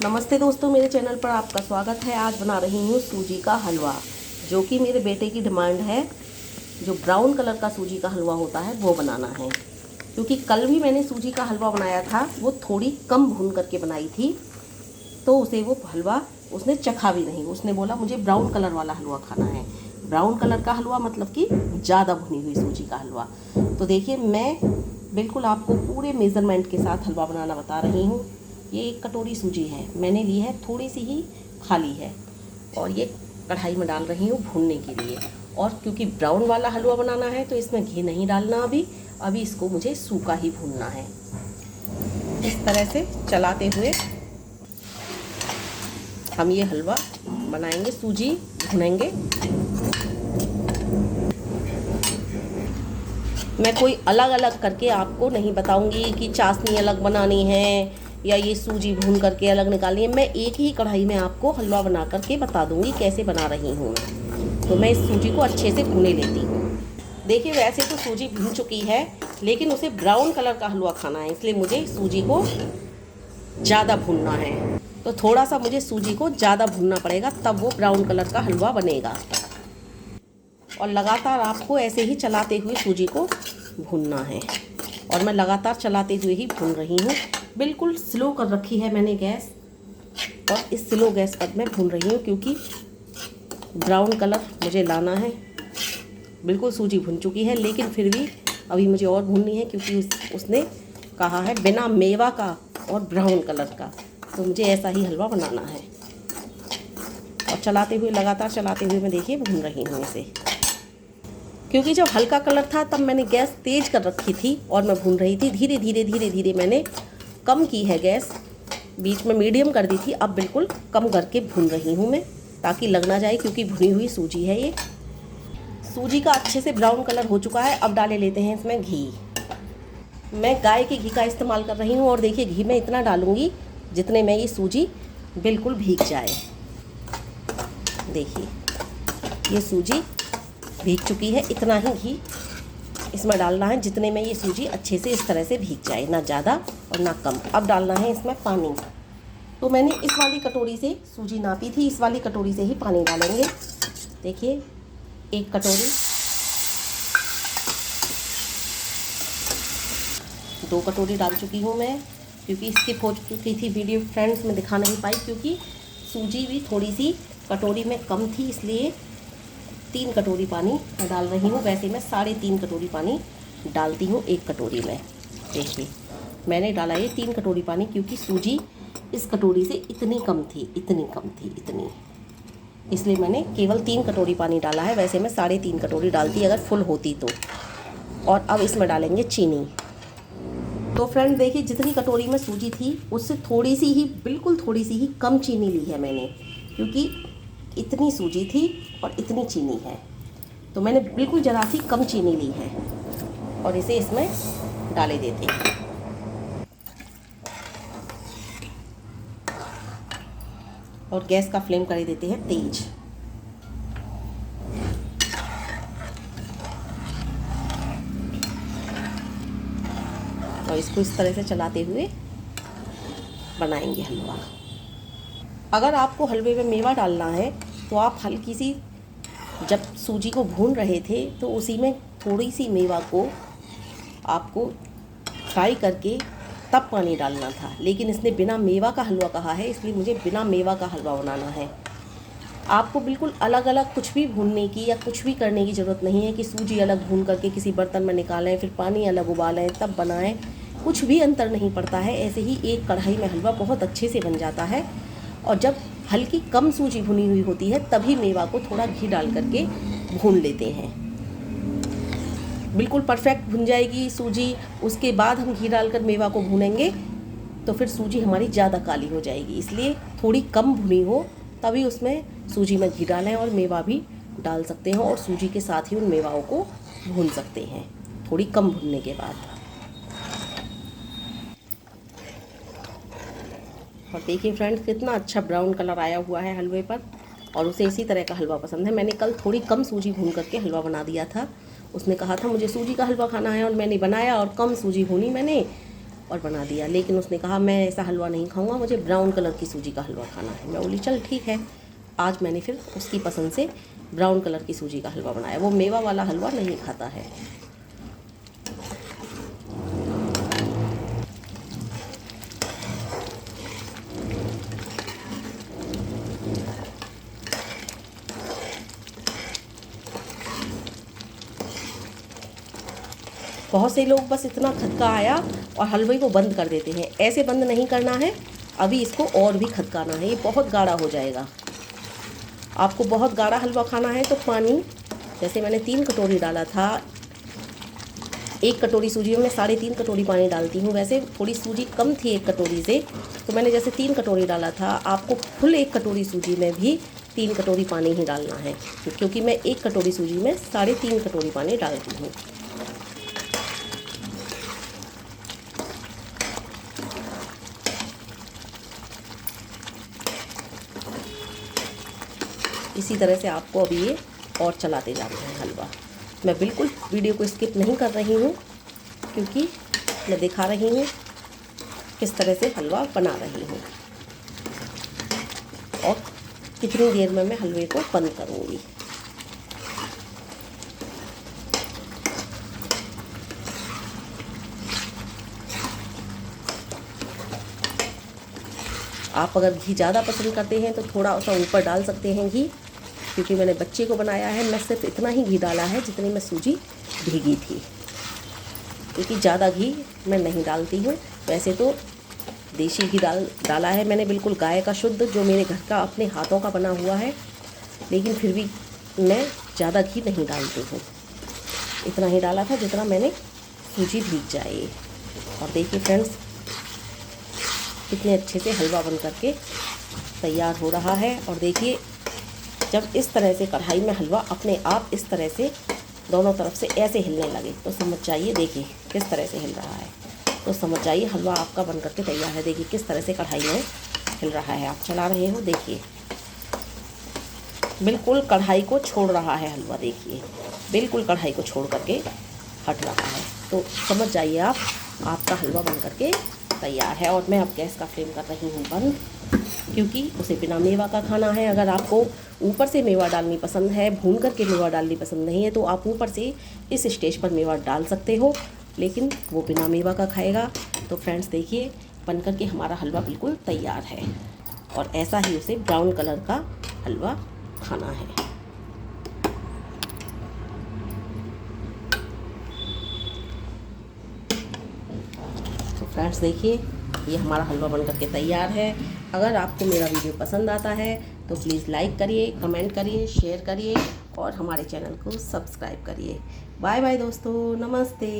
नमस्ते दोस्तों, मेरे चैनल पर आपका स्वागत है। आज बना रही हूँ सूजी का हलवा, जो कि मेरे बेटे की डिमांड है। जो ब्राउन कलर का सूजी का हलवा होता है वो बनाना है, क्योंकि कल भी मैंने सूजी का हलवा बनाया था, वो थोड़ी कम भून करके बनाई थी, तो उसे वो हलवा उसने चखा भी नहीं। उसने बोला मुझे ब्राउन कलर वाला हलवा खाना है। ब्राउन कलर का हलवा मतलब कि ज़्यादा भुनी हुई सूजी का हलवा। तो देखिए, मैं बिल्कुल आपको पूरे मेज़रमेंट के साथ हलवा बनाना बता रही हूँ। ये 1 कटोरी सूजी है, मैंने ली है, थोड़ी सी ही खाली है, और ये कढ़ाई में डाल रही हूँ भूनने के लिए। और क्योंकि ब्राउन वाला हलवा बनाना है तो इसमें घी नहीं डालना अभी इसको मुझे सूखा ही भूनना है। इस तरह से चलाते हुए हम ये हलवा बनाएंगे, सूजी भुनेंगे। मैं कोई अलग अलग करके आपको नहीं बताऊंगी कि चाशनी अलग बनानी है या ये सूजी भून करके अलग निकालनी है। मैं एक ही कढ़ाई में आपको हलवा बना करके बता दूंगी कैसे बना रही हूँ मैं। तो मैं इस सूजी को अच्छे से भूने लेती हूँ। देखिए, वैसे तो सूजी भून चुकी है, लेकिन उसे ब्राउन कलर का हलवा खाना है, इसलिए मुझे सूजी को ज़्यादा भूनना है। तो थोड़ा सा मुझे सूजी को ज़्यादा भूनना पड़ेगा, तब वो ब्राउन कलर का हलवा बनेगा। और लगातार आपको ऐसे ही चलाते हुए सूजी को भूनना है, और मैं लगातार चलाते हुए ही भून रही हूँ। बिल्कुल स्लो कर रखी है मैंने गैस, और इस स्लो गैस पर मैं भून रही हूँ, क्योंकि ब्राउन कलर मुझे लाना है। बिल्कुल सूजी भून चुकी है, लेकिन फिर भी अभी मुझे और भूननी है, क्योंकि उसने कहा है बिना मेवा का और ब्राउन कलर का, तो मुझे ऐसा ही हलवा बनाना है। और चलाते हुए, लगातार चलाते हुए मैं देखिए भून रही हूँ इसे। क्योंकि जब हल्का कलर था तब मैंने गैस तेज़ कर रखी थी और मैं भून रही थी। धीरे धीरे धीरे धीरे मैंने कम की है गैस, बीच में मीडियम कर दी थी, अब बिल्कुल कम करके भून रही हूँ मैं, ताकि लग ना जाए, क्योंकि भुनी हुई सूजी है ये। सूजी का अच्छे से ब्राउन कलर हो चुका है। अब डाले लेते हैं इसमें घी। मैं गाय के घी का इस्तेमाल कर रही हूँ, और देखिए घी मैं इतना डालूँगी जितने में ये सूजी बिल्कुल भीग जाए। देखिए, ये सूजी भीग चुकी है, इतना ही घी इसमें डालना है जितने में ये सूजी अच्छे से इस तरह से भीग जाए, ना ज़्यादा और ना कम। अब डालना है इसमें पानी। तो मैंने इस वाली कटोरी से सूजी नापी थी, इस वाली कटोरी से ही पानी डालेंगे। देखिए, 1 कटोरी, 2 कटोरी डाल चुकी हूँ मैं, क्योंकि स्किप हो चुकी थी वीडियो फ्रेंड्स, में दिखा नहीं पाई, क्योंकि सूजी भी थोड़ी सी कटोरी में कम थी, इसलिए 3 कटोरी पानी मैं डाल रही हूँ। वैसे मैं 3.5 कटोरी पानी डालती हूँ 1 कटोरी में। देखिए, मैंने डाला ये 3 कटोरी पानी, क्योंकि सूजी इस कटोरी से इतनी कम थी, इतनी, इसलिए मैंने केवल 3 कटोरी पानी डाला है। वैसे मैं 3.5 कटोरी डालती अगर फुल होती तो। और अब इसमें डालेंगे चीनी। तो फ्रेंड देखिए, जितनी कटोरी में सूजी थी उससे थोड़ी सी ही, बिल्कुल थोड़ी सी ही कम चीनी ली है मैंने, क्योंकि इतनी सूजी थी और इतनी चीनी है, तो मैंने बिल्कुल ज़रा सी कम चीनी ली है। और इसे इसमें डाले देते हैं, और गैस का फ्लेम कर देते हैं तेज। और इसको इस तरह से चलाते हुए बनाएंगे हलवा। अगर आपको हलवे में मेवा डालना है तो आप हल्की सी, जब सूजी को भून रहे थे तो उसी में थोड़ी सी मेवा को आपको फ्राई करके तब पानी डालना था, लेकिन इसने बिना मेवा का हलवा कहा है, इसलिए मुझे बिना मेवा का हलवा बनाना है। आपको बिल्कुल अलग अलग कुछ भी भूनने की या कुछ भी करने की ज़रूरत नहीं है कि सूजी अलग भून करके किसी बर्तन में निकालें, फिर पानी अलग उबालें तब बनाएं। कुछ भी अंतर नहीं पड़ता है। ऐसे ही एक कढ़ाई में हलवा बहुत अच्छे से बन जाता है। और जब हल्की कम सूजी भुनी हुई होती है तभी मेवा को थोड़ा घी डाल करके भून लेते हैं। बिल्कुल परफेक्ट भुन जाएगी सूजी, उसके बाद हम घी डालकर मेवा को भूनेंगे तो फिर सूजी हमारी ज़्यादा काली हो जाएगी। इसलिए थोड़ी कम भुनी हो तभी उसमें सूजी में घी डालें, और मेवा भी डाल सकते हैं, और सूजी के साथ ही उन मेवाओं को भून सकते हैं थोड़ी कम भुनने के बाद। और देखिए फ्रेंड्स, कितना अच्छा ब्राउन कलर आया हुआ है हलवे पर, और उसे इसी तरह का हलवा पसंद है। मैंने कल थोड़ी कम सूजी भून करके हलवा बना दिया था। उसने कहा था मुझे सूजी का हलवा खाना है, और मैंने बनाया और कम सूजी भूनी मैंने, और बना दिया। लेकिन उसने कहा मैं ऐसा हलवा नहीं खाऊंगा, मुझे ब्राउन कलर की सूजी का हलवा खाना है। मैं बोली चल ठीक है। आज मैंने फिर उसकी पसंद से ब्राउन कलर की सूजी का हलवा बनाया। वो मेवा वाला हलवा नहीं खाता है। बहुत से लोग बस इतना खदका आया और हलवे को बंद कर देते हैं। ऐसे बंद नहीं करना है, अभी इसको और भी खदकाना है, ये बहुत गाढ़ा हो जाएगा। आपको बहुत गाढ़ा हलवा खाना है तो पानी, जैसे मैंने 3 कटोरी डाला था, 1 कटोरी सूजी में मैं 3.5 कटोरी पानी डालती हूँ। वैसे थोड़ी सूजी कम थी 1 कटोरी से, तो मैंने जैसे 3 कटोरी डाला था। आपको फुल 1 कटोरी सूजी में भी 3 कटोरी पानी ही डालना है, क्योंकि मैं 1 कटोरी सूजी में 3.5 कटोरी पानी डालती हूँ। इसी तरह से आपको अभी ये और चलाते जाना है हलवा। मैं बिल्कुल वीडियो को स्किप नहीं कर रही हूँ, क्योंकि मैं दिखा रही हूँ किस तरह से हलवा बना रही हूँ और कितनी देर में मैं हलवे को बंद करूँगी। आप अगर घी ज़्यादा पसंद करते हैं तो थोड़ा सा ऊपर डाल सकते हैं घी, क्योंकि मैंने बच्चे को बनाया है। मैं सिर्फ इतना ही घी डाला है जितनी में सूजी भीगी थी, क्योंकि ज़्यादा घी मैं नहीं डालती हूँ। वैसे तो देसी घी डाला है मैंने, बिल्कुल गाय का शुद्ध, जो मेरे घर का अपने हाथों का बना हुआ है। लेकिन फिर भी मैं ज़्यादा घी नहीं डालती हूँ, इतना ही डाला था जितना मैंने सूजी भीग जाए। और देखिए फ्रेंड्स, कितने अच्छे से हलवा बन करके तैयार हो रहा है। और देखिए, जब इस तरह से कढ़ाई में हलवा अपने आप इस तरह से दोनों तरफ से ऐसे हिलने लगे तो समझ जाइए, देखिए किस तरह से हिल रहा है, तो समझ जाइए हलवा आपका बन करके तैयार है। देखिए किस तरह से कढ़ाई में हिल रहा है, आप चला रहे हो, देखिए बिल्कुल कढ़ाई को छोड़ रहा है हलवा। देखिए बिल्कुल कढ़ाई को छोड़ करके हट रहा है, तो समझ जाइए आप, आपका हलवा बन करके तैयार है। और मैं अब गैस का फ्लेम कर रही हूँ बंद, क्योंकि उसे बिना मेवा का खाना है। अगर आपको ऊपर से मेवा डालनी पसंद है, भून करके मेवा डालनी पसंद नहीं है, तो आप ऊपर से इस स्टेज पर मेवा डाल सकते हो, लेकिन वो बिना मेवा का खाएगा। तो फ्रेंड्स देखिए, बन करके हमारा हलवा बिल्कुल तैयार है, और ऐसा ही उसे ब्राउन कलर का हलवा खाना है। तो फ्रेंड्स देखिए, ये हमारा हलवा बन करके तैयार है। अगर आपको मेरा वीडियो पसंद आता है तो प्लीज़ लाइक करिए, कमेंट करिए, शेयर करिए और हमारे चैनल को सब्सक्राइब करिए। बाय बाय दोस्तों, नमस्ते।